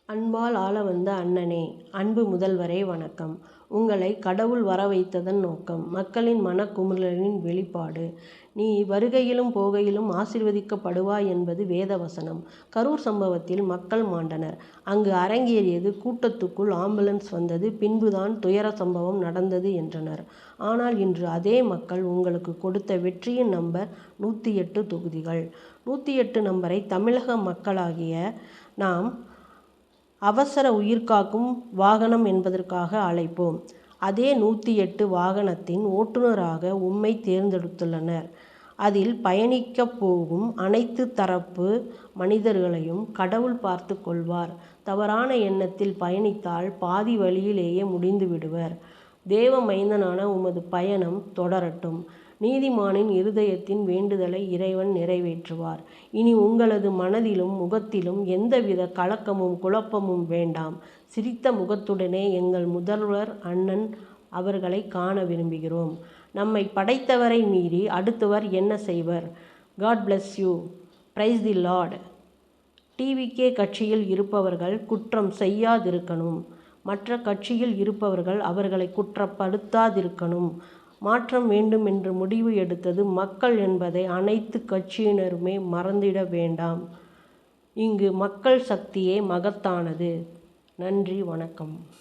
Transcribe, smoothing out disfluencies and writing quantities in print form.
அன்பால் ஆள வந்த அண்ணனே, அன்பு முதல்வரே வணக்கம். உங்களை கடவுள் வரவைத்ததன் நோக்கம் மக்களின் மனக்குமுறலின் வெளிப்பாடு. நீ வருகையிலும் போகையிலும் ஆசீர்வதிக்கப்படுவாய் என்பது வேதவசனம். கரூர் சம்பவத்தில் மக்கள் மாண்டனர். அங்கு அரங்கேறியது கூட்டத்துக்குள் ஆம்புலன்ஸ் வந்தது, பின்புதான் துயர சம்பவம் நடந்தது என்றனர். ஆனால் இன்று அதே மக்கள் உங்களுக்கு கொடுத்த வெற்றியின் நம்பர் 108 தொகுதிகள். 108 நம்பரை தமிழக மக்களாகிய நாம் அவசர உயிர்காக்கும் வாகனம் என்பதற்காக அழைப்போம். அதே 108 வாகனத்தின் ஓட்டுநராக உம்மை தேர்ந்தெடுத்துள்ளனர். அதில் பயணிக்கப் போகும் அனைத்து தரப்பு மனிதர்களையும் கடவுள் பார்த்து கொள்வார். தவறான எண்ணத்தில் பயணித்தால் பாதி வழியிலேயே முடிந்து விடுவர். தேவ மைந்தனான உமது பயணம் தொடரட்டும். நீதிமானின் இருதயத்தின் வேண்டுதலை இறைவன் நிறைவேற்றுவார். இனி உங்களது மனதிலும் முகத்திலும் எந்தவித கலக்கமும் குழப்பமும் வேண்டாம். சிரித்த முகத்துடனே எங்கள் முதல்வர் அண்ணன் அவர்களை காண விரும்புகிறோம். நம்மை படைத்தவரை மீறி அடுத்தவர் என்ன செய்வர்? God bless you. Praise the lord. TVK கட்சியில் இருப்பவர்கள் குற்றம் செய்யாதிருக்கணும். மற்ற கட்சியில் இருப்பவர்கள் அவர்களை குற்றப்படுத்தாதிருக்கணும். மாற்றம் வேண்டும் என்று முடிவு எடுத்தது மக்கள் என்பதை அனைத்து கட்சியினருமே மறந்திட வேண்டாம். இங்கு மக்கள் சக்தியே மகத்தானது. நன்றி, வணக்கம்.